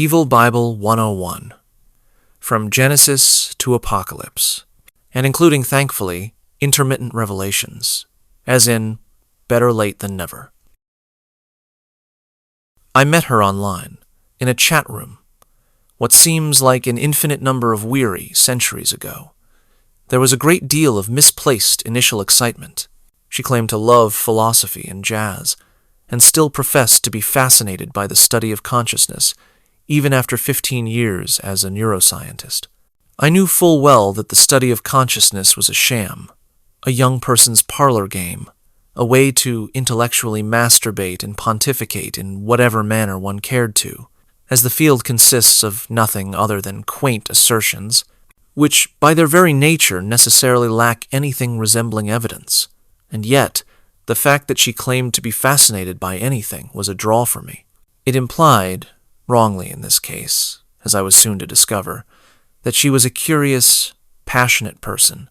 Evil Bible 101, from Genesis to Apocalypse, and including, thankfully, intermittent revelations, as in, better late than never. I met her online, in a chat room, what seems like an infinite number of weary centuries ago. There was a great deal of misplaced initial excitement. She claimed to love philosophy and jazz, and still professed to be fascinated by the study of consciousness, even after 15 years as a neuroscientist. I knew full well that the study of consciousness was a sham, a young person's parlor game, a way to intellectually masturbate and pontificate in whatever manner one cared to, as the field consists of nothing other than quaint assertions, which by their very nature necessarily lack anything resembling evidence. And yet, the fact that she claimed to be fascinated by anything was a draw for me. It implied, wrongly in this case, as I was soon to discover, that she was a curious, passionate person.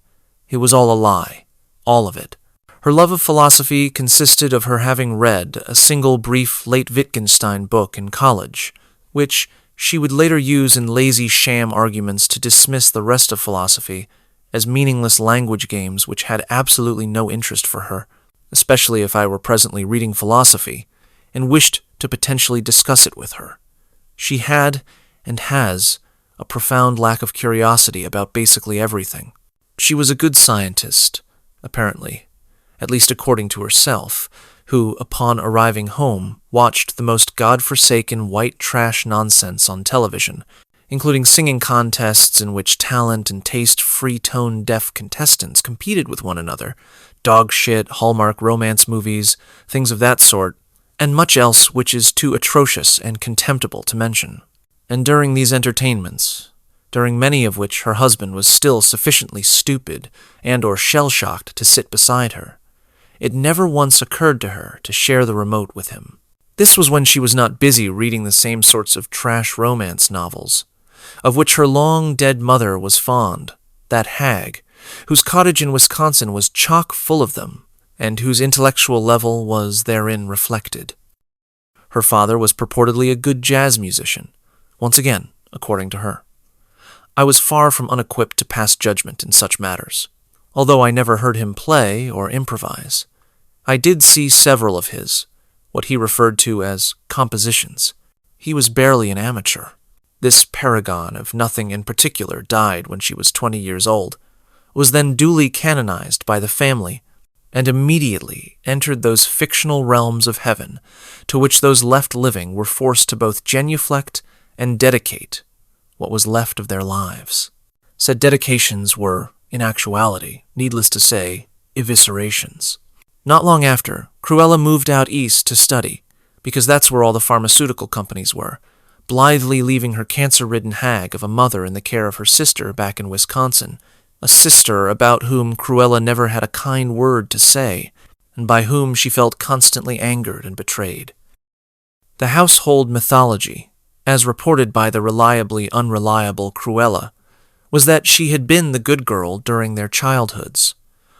It was all a lie, all of it. Her love of philosophy consisted of her having read a single brief late Wittgenstein book in college, which she would later use in lazy sham arguments to dismiss the rest of philosophy as meaningless language games which had absolutely no interest for her, especially if I were presently reading philosophy, and wished to potentially discuss it with her. She had, and has, a profound lack of curiosity about basically everything. She was a good scientist, apparently, at least according to herself, who, upon arriving home, watched the most god-forsaken white trash nonsense on television, including singing contests in which talent and taste-free tone-deaf contestants competed with one another, dog shit, Hallmark romance movies, things of that sort, and much else which is too atrocious and contemptible to mention. And during these entertainments, during many of which her husband was still sufficiently stupid and or shell-shocked to sit beside her, it never once occurred to her to share the remote with him. This was when she was not busy reading the same sorts of trash romance novels, of which her long-dead mother was fond, that hag, whose cottage in Wisconsin was chock full of them, and whose intellectual level was therein reflected. Her father was purportedly a good jazz musician, once again, according to her. I was far from unequipped to pass judgment in such matters. Although I never heard him play or improvise, I did see several of his, what he referred to as compositions. He was barely an amateur. This paragon of nothing in particular died when she was 20 years old, was then duly canonized by the family, and immediately entered those fictional realms of heaven to which those left living were forced to both genuflect and dedicate what was left of their lives. Said dedications were, in actuality, needless to say, eviscerations. Not long after, Cruella moved out east to study, because that's where all the pharmaceutical companies were, blithely leaving her cancer-ridden hag of a mother in the care of her sister back in Wisconsin, a sister about whom Cruella never had a kind word to say, and by whom she felt constantly angered and betrayed. The household mythology, as reported by the reliably unreliable Cruella, was that she had been the good girl during their childhoods.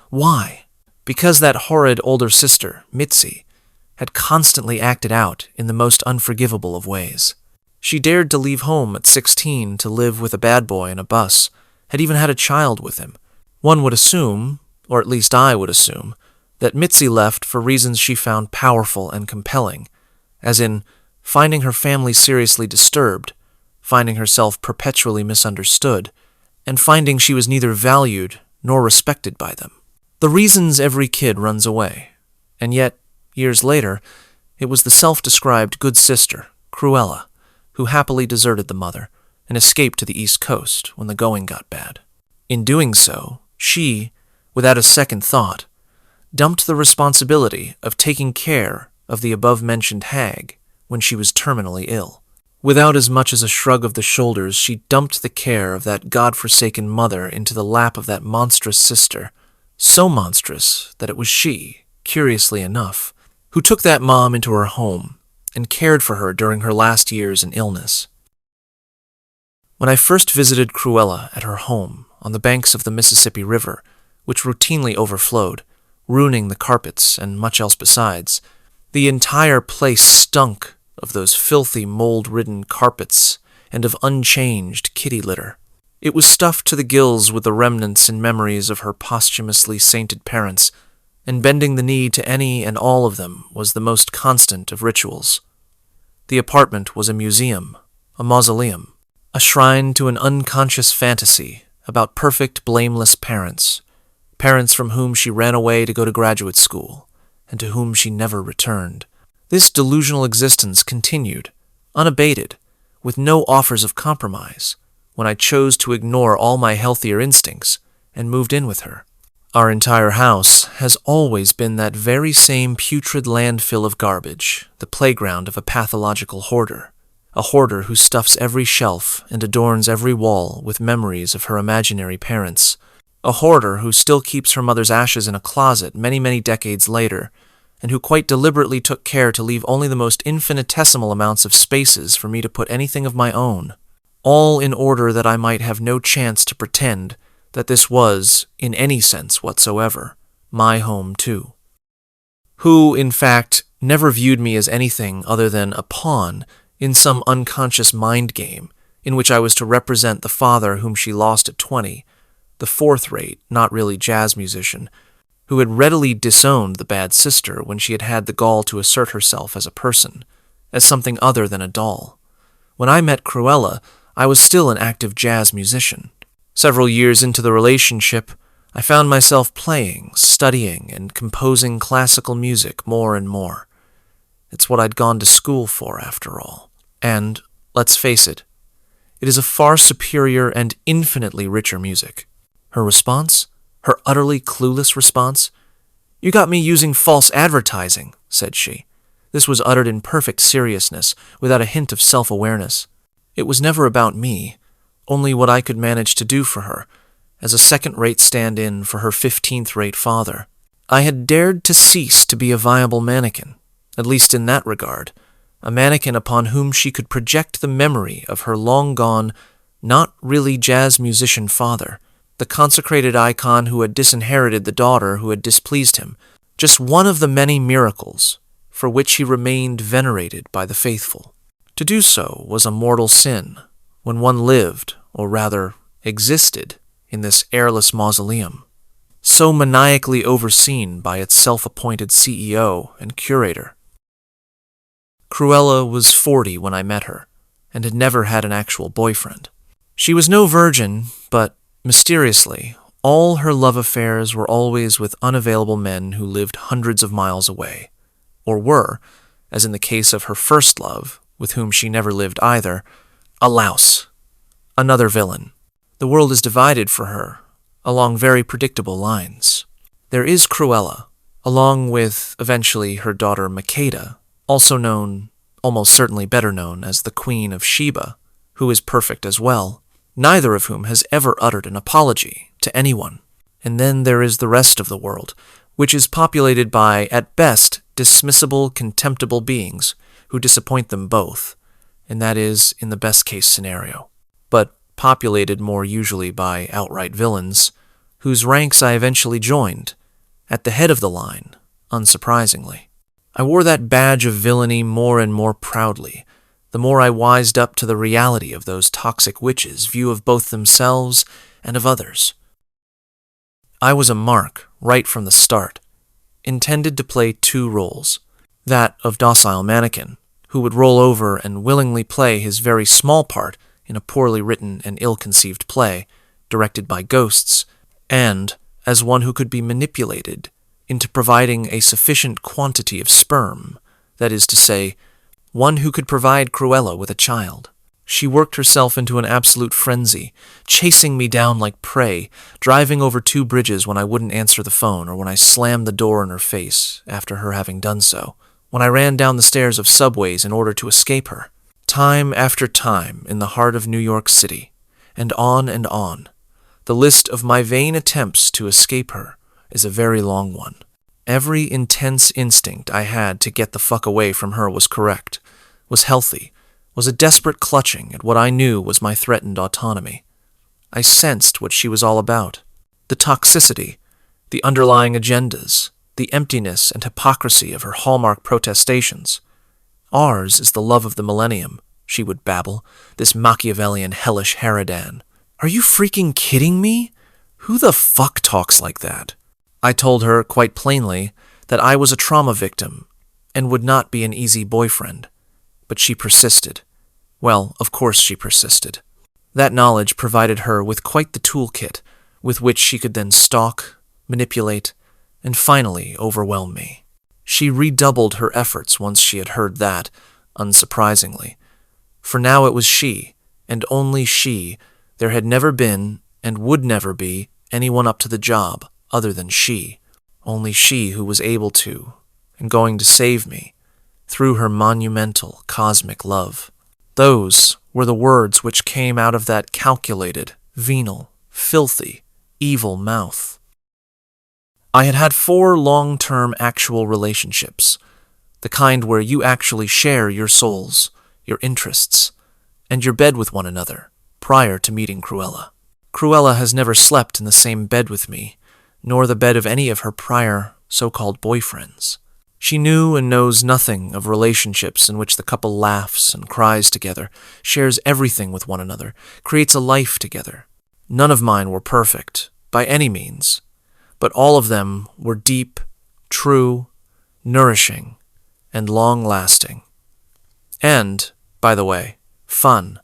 Why? Because that horrid older sister, Mitzi, had constantly acted out in the most unforgivable of ways. She dared to leave home at 16 to live with a bad boy in a bus, had even had a child with him. One would assume, or at least I would assume, that Mitzi left for reasons she found powerful and compelling, as in finding her family seriously disturbed, finding herself perpetually misunderstood, and finding she was neither valued nor respected by them. The reasons every kid runs away, and yet, years later, it was the self-described good sister, Cruella, who happily deserted the mother and escaped to the East Coast when the going got bad. In doing so, she, without a second thought, dumped the responsibility of taking care of the above-mentioned hag when she was terminally ill. Without as much as a shrug of the shoulders, she dumped the care of that god-forsaken mother into the lap of that monstrous sister, so monstrous that it was she, curiously enough, who took that mom into her home and cared for her during her last years in illness. When I first visited Cruella at her home on the banks of the Mississippi River, which routinely overflowed, ruining the carpets and much else besides, the entire place stunk of those filthy mold-ridden carpets and of unchanged kitty litter. It was stuffed to the gills with the remnants and memories of her posthumously sainted parents, and bending the knee to any and all of them was the most constant of rituals. The apartment was a museum, a mausoleum, a shrine to an unconscious fantasy about perfect, blameless parents, parents from whom she ran away to go to graduate school, and to whom she never returned. This delusional existence continued, unabated, with no offers of compromise, when I chose to ignore all my healthier instincts and moved in with her. Our entire house has always been that very same putrid landfill of garbage, the playground of a pathological hoarder, a hoarder who stuffs every shelf and adorns every wall with memories of her imaginary parents, a hoarder who still keeps her mother's ashes in a closet many, many decades later, and who quite deliberately took care to leave only the most infinitesimal amounts of spaces for me to put anything of my own, all in order that I might have no chance to pretend that this was, in any sense whatsoever, my home too. Who, in fact, never viewed me as anything other than a pawn in some unconscious mind game in which I was to represent the father whom she lost at 20, the fourth-rate, not really jazz musician, who had readily disowned the bad sister when she had had the gall to assert herself as a person, as something other than a doll. When I met Cruella, I was still an active jazz musician. Several years into the relationship, I found myself playing, studying, and composing classical music more and more. It's what I'd gone to school for, after all. And, let's face it is a far superior and infinitely richer music. Her response? Her utterly clueless response? "You got me using false advertising," said she. This was uttered in perfect seriousness, without a hint of self-awareness. It was never about me, only what I could manage to do for her, as a second-rate stand-in for her 15th-rate father. I had dared to cease to be a viable mannequin, at least in that regard, a mannequin upon whom she could project the memory of her long-gone, not really jazz musician father, the consecrated icon who had disinherited the daughter who had displeased him, just one of the many miracles for which he remained venerated by the faithful. To do so was a mortal sin, when one lived, or rather existed, in this airless mausoleum, so maniacally overseen by its self-appointed CEO and curator. Cruella was 40 when I met her, and had never had an actual boyfriend. She was no virgin, but, mysteriously, all her love affairs were always with unavailable men who lived hundreds of miles away, or were, as in the case of her first love, with whom she never lived either, a louse, another villain. The world is divided for her, along very predictable lines. There is Cruella, along with, eventually, her daughter Makeda, also known, almost certainly better known, as the Queen of Sheba, who is perfect as well, neither of whom has ever uttered an apology to anyone. And then there is the rest of the world, which is populated by, at best, dismissible, contemptible beings who disappoint them both, and that is in the best-case scenario, but populated more usually by outright villains, whose ranks I eventually joined, at the head of the line, unsurprisingly. I wore that badge of villainy more and more proudly, the more I wised up to the reality of those toxic witches' view of both themselves and of others. I was a mark right from the start, intended to play two roles, that of docile mannequin, who would roll over and willingly play his very small part in a poorly written and ill-conceived play, directed by ghosts, and as one who could be manipulated into providing a sufficient quantity of sperm, that is to say, one who could provide Cruella with a child. She worked herself into an absolute frenzy, chasing me down like prey, driving over 2 bridges when I wouldn't answer the phone or when I slammed the door in her face after her having done so, when I ran down the stairs of subways in order to escape her. Time after time in the heart of New York City, and on, the list of my vain attempts to escape her is a very long one. Every intense instinct I had to get the fuck away from her was correct, was healthy, was a desperate clutching at what I knew was my threatened autonomy. I sensed what she was all about. The toxicity, the underlying agendas, the emptiness and hypocrisy of her hallmark protestations. Ours is the love of the millennium, she would babble, this Machiavellian hellish harridan. Are you freaking kidding me? Who the fuck talks like that? I told her quite plainly that I was a trauma victim and would not be an easy boyfriend. But she persisted. Well, of course she persisted. That knowledge provided her with quite the toolkit with which she could then stalk, manipulate, and finally overwhelm me. She redoubled her efforts once she had heard that, unsurprisingly. For now it was she, and only she. There had never been, and would never be, anyone up to the job other than she. Only she who was able to, and going to save me, through her monumental cosmic love. Those were the words which came out of that calculated, venal, filthy, evil mouth. I had had 4 long-term actual relationships, the kind where you actually share your souls, your interests, and your bed with one another, prior to meeting Cruella. Cruella has never slept in the same bed with me, nor the bed of any of her prior so-called boyfriends. She knew and knows nothing of relationships in which the couple laughs and cries together, shares everything with one another, creates a life together. None of mine were perfect, by any means, but all of them were deep, true, nourishing, and long-lasting. And, by the way, fun.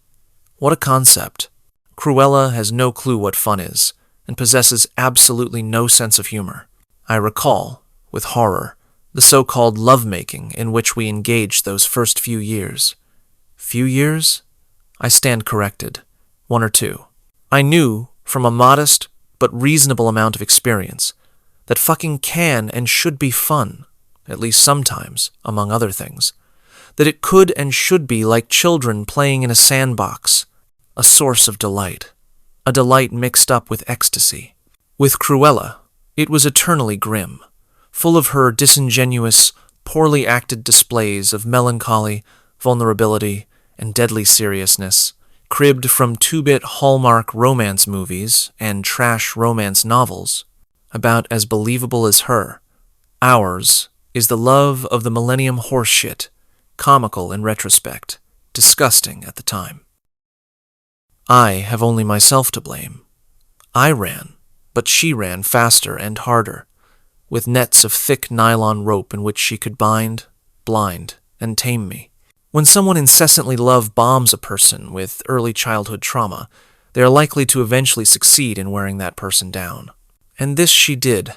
What a concept. Cruella has no clue what fun is, and possesses absolutely no sense of humor. I recall, with horror, the so-called lovemaking in which we engaged those first few years. Few years? I stand corrected. 1 or 2. I knew, from a modest but reasonable amount of experience, that fucking can and should be fun, at least sometimes, among other things. That it could and should be like children playing in a sandbox, a source of delight, a delight mixed up with ecstasy. With Cruella, it was eternally grim, full of her disingenuous, poorly acted displays of melancholy, vulnerability, and deadly seriousness, cribbed from 2-bit Hallmark romance movies and trash romance novels, about as believable as her. Ours is the love of the millennium horseshit, comical in retrospect, disgusting at the time. I have only myself to blame. I ran, but she ran faster and harder, with nets of thick nylon rope in which she could bind, blind, and tame me. When someone incessantly love bombs a person with early childhood trauma, they are likely to eventually succeed in wearing that person down. And this she did,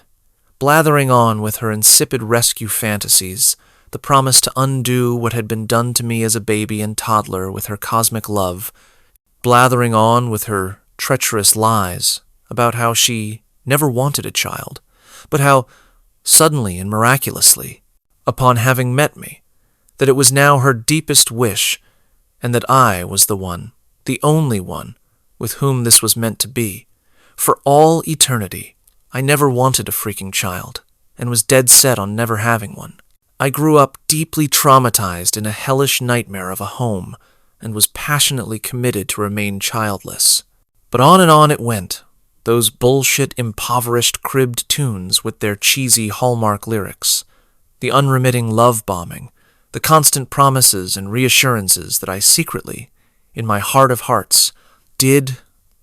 blathering on with her insipid rescue fantasies, the promise to undo what had been done to me as a baby and toddler with her cosmic love, blathering on with her treacherous lies about how she never wanted a child, but how, suddenly and miraculously, upon having met me, that it was now her deepest wish, and that I was the one, the only one, with whom this was meant to be. For all eternity, I never wanted a freaking child, and was dead set on never having one. I grew up deeply traumatized in a hellish nightmare of a home, and was passionately committed to remain childless. But on it went, those bullshit impoverished cribbed tunes with their cheesy Hallmark lyrics, the unremitting love bombing, the constant promises and reassurances that I secretly, in my heart of hearts, did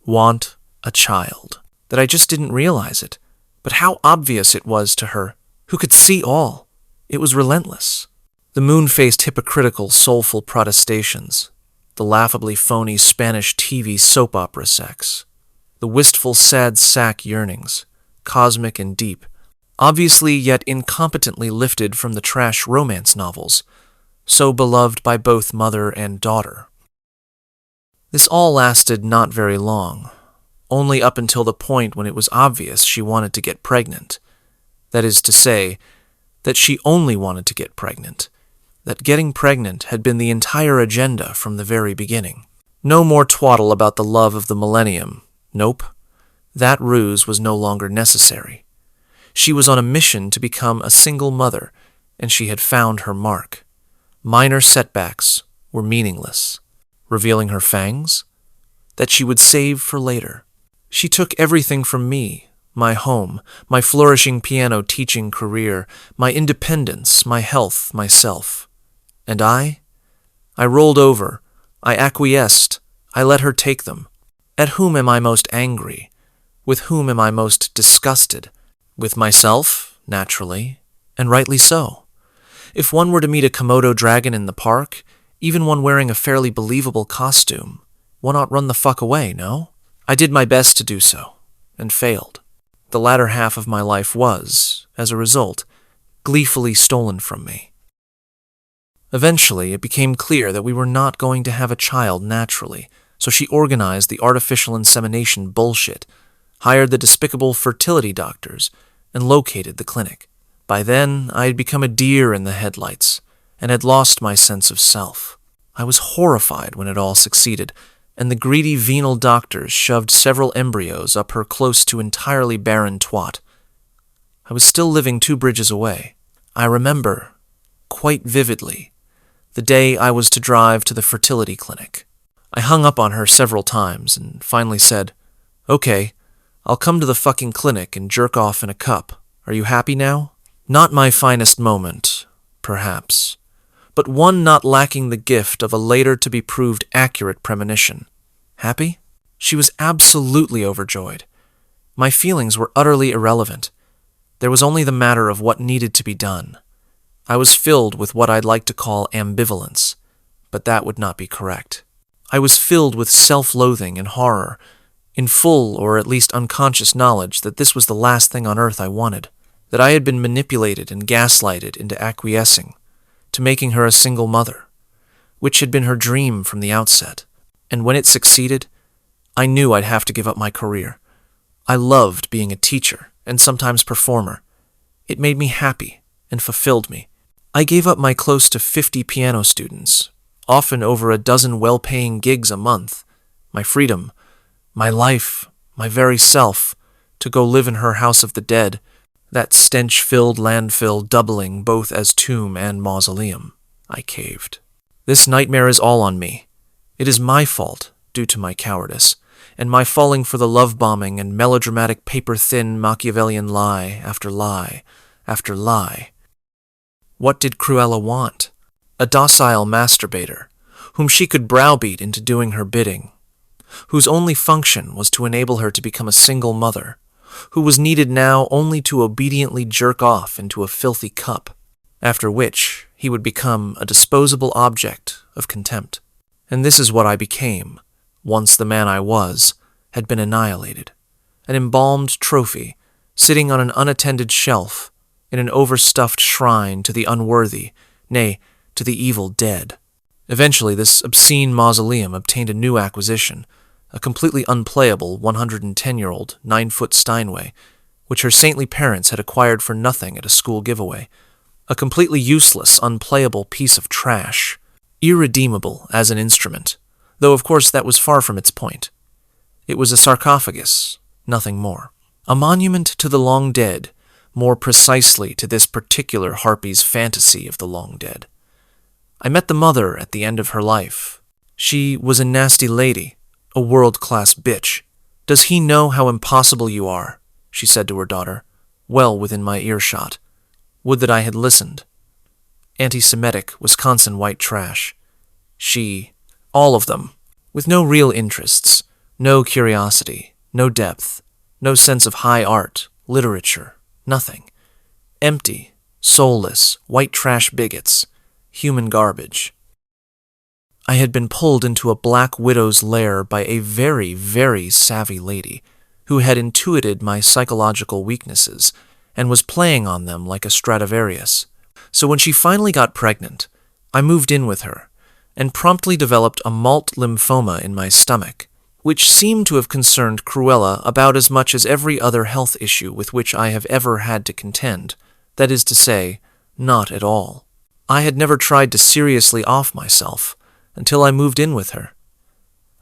want a child, that I just didn't realize it, but how obvious it was to her, who could see all. It was relentless. The moon-faced hypocritical soulful protestations, the laughably phony Spanish TV soap opera sex, the wistful sad sack yearnings, cosmic and deep, obviously yet incompetently lifted from the trash romance novels, so beloved by both mother and daughter. This all lasted not very long, only up until the point when it was obvious she wanted to get pregnant. That is to say, that she only wanted to get pregnant, that getting pregnant had been the entire agenda from the very beginning. No more twaddle about the love of the millennium. Nope. That ruse was no longer necessary. She was on a mission to become a single mother, and she had found her mark. Minor setbacks were meaningless. Revealing her fangs? That she would save for later. She took everything from me, my home, my flourishing piano teaching career, my independence, my health, myself. And I rolled over, I acquiesced, I let her take them. At whom am I most angry? With whom am I most disgusted? With myself, naturally, and rightly so. If one were to meet a Komodo dragon in the park, even one wearing a fairly believable costume, one ought run the fuck away, no? I did my best to do so, and failed. The latter half of my life was, as a result, gleefully stolen from me. Eventually, it became clear that we were not going to have a child naturally, so she organized the artificial insemination bullshit, hired the despicable fertility doctors, and located the clinic. By then, I had become a deer in the headlights, and had lost my sense of self. I was horrified when it all succeeded, and the greedy venal doctors shoved several embryos up her close to entirely barren twat. I was still living 2 bridges away. I remember, quite vividly, the day I was to drive to the fertility clinic. I hung up on her several times and finally said, "Okay, I'll come to the fucking clinic and jerk off in a cup. Are you happy now?" Not my finest moment, perhaps, but one not lacking the gift of a later-to-be-proved accurate premonition. Happy? She was absolutely overjoyed. My feelings were utterly irrelevant. There was only the matter of what needed to be done. I was filled with what I'd like to call ambivalence, but that would not be correct. I was filled with self-loathing and horror, in full or at least unconscious knowledge that this was the last thing on earth I wanted, that I had been manipulated and gaslighted into acquiescing, to making her a single mother, which had been her dream from the outset. And when it succeeded, I knew I'd have to give up my career. I loved being a teacher and sometimes performer. It made me happy and fulfilled me. I gave up my close to 50 piano students, often over a dozen well-paying gigs a month, my freedom, my life, my very self, to go live in her house of the dead, that stench-filled landfill doubling both as tomb and mausoleum. I caved. This nightmare is all on me. It is my fault, due to my cowardice, and my falling for the love-bombing and melodramatic paper-thin Machiavellian lie after lie after lie. What did Cruella want? A docile masturbator, whom she could browbeat into doing her bidding, whose only function was to enable her to become a single mother, who was needed now only to obediently jerk off into a filthy cup, after which he would become a disposable object of contempt. And this is what I became, once the man I was had been annihilated, an embalmed trophy sitting on an unattended shelf in an overstuffed shrine to the unworthy, nay, to the evil dead. Eventually, this obscene mausoleum obtained a new acquisition, a completely unplayable 110-year-old 9-foot Steinway, which her saintly parents had acquired for nothing at a school giveaway, a completely useless, unplayable piece of trash, irredeemable as an instrument, though of course that was far from its point. It was a sarcophagus, nothing more. A monument to the long dead, more precisely to this particular harpy's fantasy of the long dead. I met the mother at the end of her life. She was a nasty lady, a world-class bitch. "Does he know how impossible you are?" she said to her daughter, well within my earshot. Would that I had listened. Anti-Semitic, Wisconsin white trash. She, all of them, with no real interests, no curiosity, no depth, no sense of high art, literature, nothing. Empty, soulless, white trash bigots, human garbage. I had been pulled into a black widow's lair by a very, very savvy lady who had intuited my psychological weaknesses and was playing on them like a Stradivarius. So when she finally got pregnant, I moved in with her and promptly developed a malt lymphoma in my stomach, which seemed to have concerned Cruella about as much as every other health issue with which I have ever had to contend. That is to say, not at all. I had never tried to seriously off myself until I moved in with her.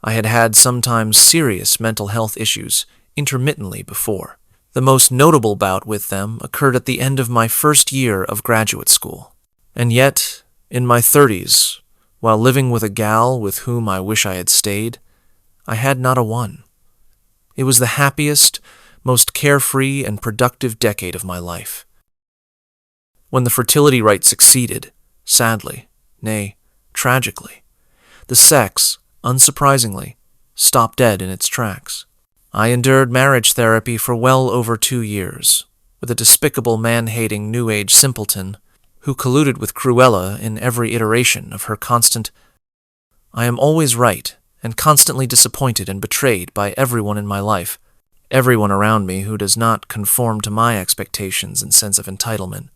I had had sometimes serious mental health issues intermittently before. The most notable bout with them occurred at the end of my first year of graduate school. And yet, in my 30s, while living with a gal with whom I wish I had stayed, I had not a one. It was the happiest, most carefree and productive decade of my life. When the fertility rite succeeded, sadly, nay, tragically. The sex, unsurprisingly, stopped dead in its tracks. I endured marriage therapy for well over 2 years, with a despicable man-hating New Age simpleton who colluded with Cruella in every iteration of her constant, I am always right, and constantly disappointed and betrayed by everyone in my life, everyone around me who does not conform to my expectations and sense of entitlement.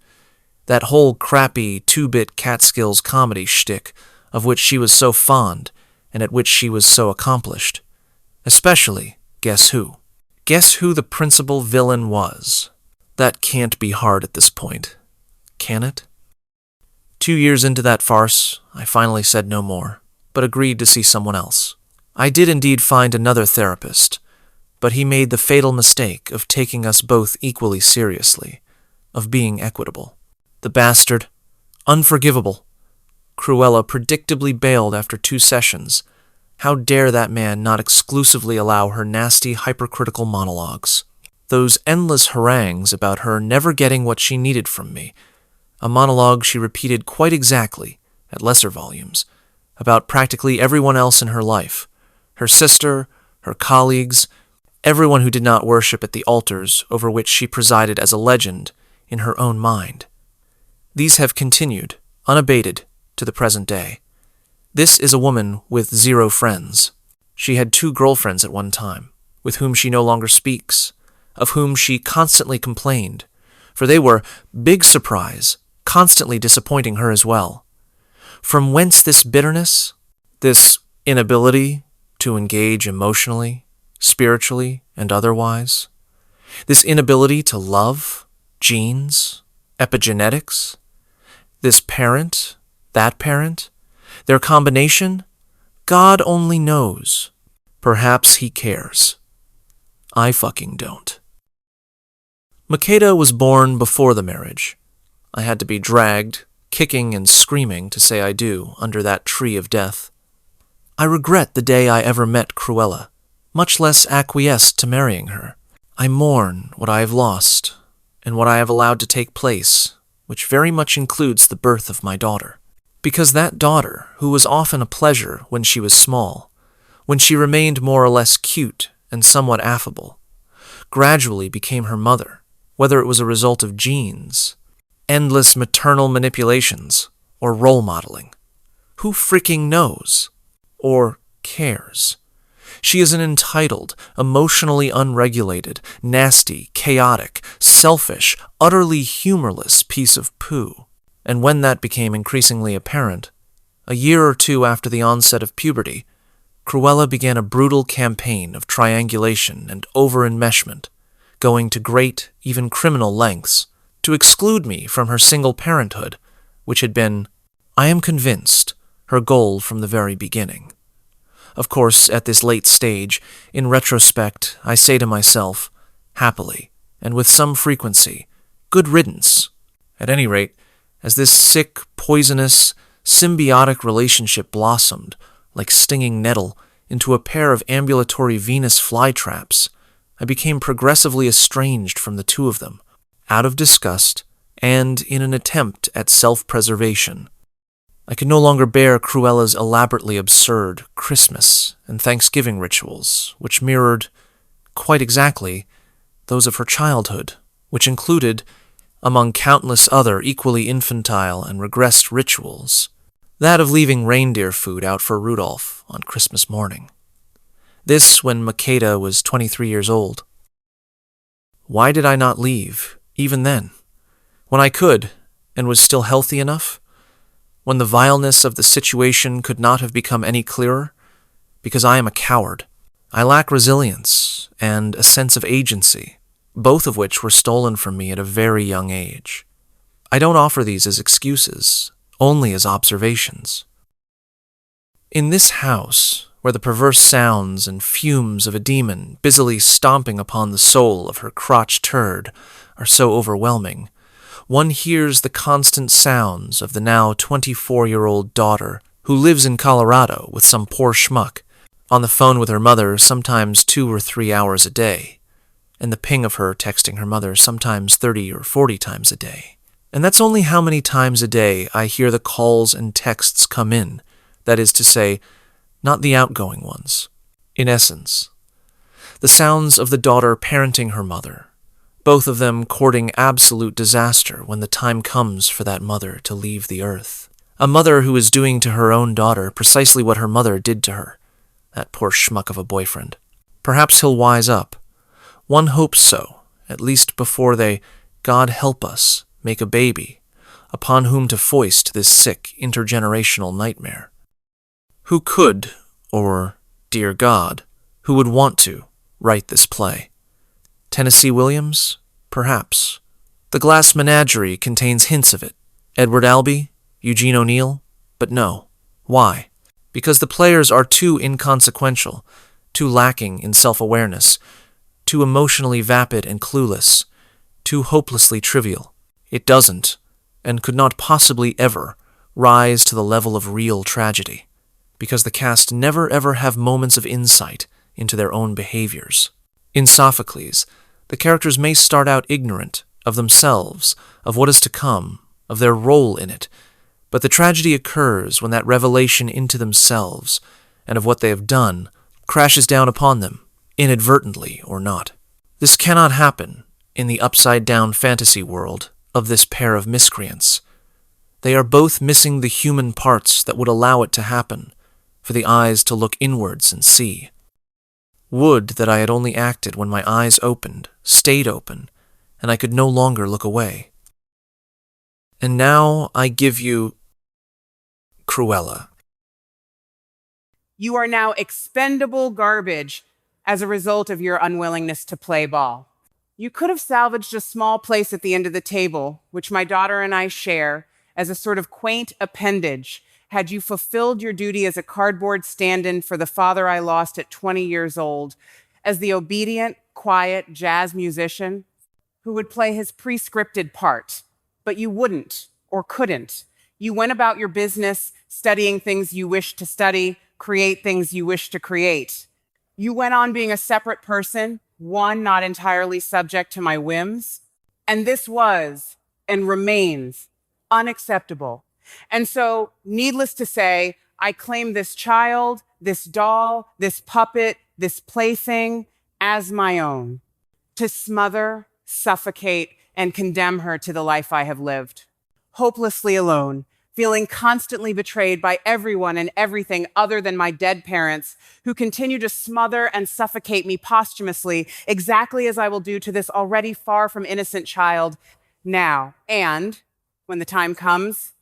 That whole crappy 2-bit Catskills comedy shtick of which she was so fond and at which she was so accomplished. Especially, guess who? Guess who the principal villain was? That can't be hard at this point, can it? 2 years into that farce, I finally said no more, but agreed to see someone else. I did indeed find another therapist, but he made the fatal mistake of taking us both equally seriously, of being equitable. The bastard, unforgivable. Cruella predictably bailed after 2 sessions. How dare that man not exclusively allow her nasty, hypercritical monologues? Those endless harangues about her never getting what she needed from me, a monologue she repeated quite exactly, at lesser volumes, about practically everyone else in her life, her sister, her colleagues, everyone who did not worship at the altars over which she presided as a legend in her own mind. These have continued, unabated, to the present day. This is a woman with 0 friends. She had 2 girlfriends at one time, with whom she no longer speaks, of whom she constantly complained, for they were, big surprise, constantly disappointing her as well. From whence this bitterness, this inability to engage emotionally, spiritually, and otherwise? This inability to love, genes, epigenetics? This parent, that parent? Their combination? God only knows. Perhaps he cares. I fucking don't. Makeda was born before the marriage. I had to be dragged, kicking and screaming to say I do, under that tree of death. I regret the day I ever met Cruella, much less acquiesced to marrying her. I mourn what I have lost, and what I have allowed to take place, which very much includes the birth of my daughter. Because that daughter, who was often a pleasure when she was small, when she remained more or less cute and somewhat affable, gradually became her mother, whether it was a result of genes, endless maternal manipulations, or role modeling. Who freaking knows? Or cares? She is an entitled, emotionally unregulated, nasty, chaotic, selfish, utterly humorless piece of poo. And when that became increasingly apparent, a year or 2 after the onset of puberty, Cruella began a brutal campaign of triangulation and over-enmeshment, going to great, even criminal lengths, to exclude me from her single parenthood, which had been, I am convinced, her goal from the very beginning. Of course, at this late stage, in retrospect, I say to myself, happily, and with some frequency, good riddance. At any rate, as this sick, poisonous, symbiotic relationship blossomed, like stinging nettle, into a pair of ambulatory Venus flytraps, I became progressively estranged from the 2 of them, out of disgust and in an attempt at self-preservation. I could no longer bear Cruella's elaborately absurd Christmas and Thanksgiving rituals, which mirrored, quite exactly, those of her childhood, which included, among countless other equally infantile and regressed rituals, that of leaving reindeer food out for Rudolph on Christmas morning. This when Makeda was 23 years old. Why did I not leave, even then? When I could, and was still healthy enough? When the vileness of the situation could not have become any clearer? Because I am a coward. I lack resilience and a sense of agency, both of which were stolen from me at a very young age. I don't offer these as excuses, only as observations. In this house, where the perverse sounds and fumes of a demon busily stomping upon the soul of her crotch turd are so overwhelming, one hears the constant sounds of the now 24-year-old daughter who lives in Colorado with some poor schmuck, on the phone with her mother sometimes 2 or 3 hours a day, and the ping of her texting her mother sometimes 30 or 40 times a day. And that's only how many times a day I hear the calls and texts come in, that is to say, not the outgoing ones. In essence, the sounds of the daughter parenting her mother, both of them courting absolute disaster when the time comes for that mother to leave the earth. A mother who is doing to her own daughter precisely what her mother did to her. That poor schmuck of a boyfriend. Perhaps he'll wise up. One hopes so, at least before they, God help us, make a baby, upon whom to foist this sick intergenerational nightmare. Who could, or, dear God, who would want to, write this play? Tennessee Williams? Perhaps. The Glass Menagerie contains hints of it. Edward Albee? Eugene O'Neill? But no. Why? Because the players are too inconsequential, too lacking in self-awareness, too emotionally vapid and clueless, too hopelessly trivial. It doesn't, and could not possibly ever, rise to the level of real tragedy, because the cast never ever have moments of insight into their own behaviors. In Sophocles, the characters may start out ignorant of themselves, of what is to come, of their role in it, but the tragedy occurs when that revelation into themselves, and of what they have done, crashes down upon them, inadvertently or not. This cannot happen in the upside-down fantasy world of this pair of miscreants. They are both missing the human parts that would allow it to happen, for the eyes to look inwards and see. Would that I had only acted when my eyes opened, stayed open, and I could no longer look away. And now I give you Cruella. You are now expendable garbage as a result of your unwillingness to play ball. You could have salvaged a small place at the end of the table, which my daughter and I share, as a sort of quaint appendage, had you fulfilled your duty as a cardboard stand-in for the father I lost at 20 years old, as the obedient, quiet jazz musician who would play his pre-scripted part. But you wouldn't or couldn't. You went about your business, studying things you wished to study, create things you wished to create. You went on being a separate person, one not entirely subject to my whims. And this was and remains unacceptable. And so, needless to say, I claim this child, this doll, this puppet, this plaything as my own, to smother, suffocate, and condemn her to the life I have lived. Hopelessly alone, feeling constantly betrayed by everyone and everything other than my dead parents, who continue to smother and suffocate me posthumously, exactly as I will do to this already far from innocent child now, and, when the time comes,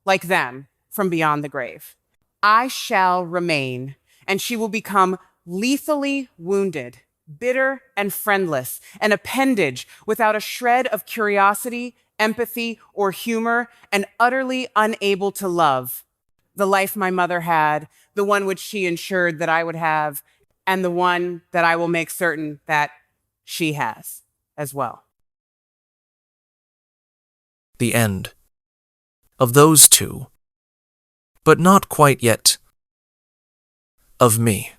like them, from beyond the grave. I shall remain, and she will become lethally wounded, bitter and friendless, an appendage without a shred of curiosity, empathy, or humor, and utterly unable to love the life my mother had, the one which she ensured that I would have, and the one that I will make certain that she has as well. The end. Of those two, but not quite yet of me.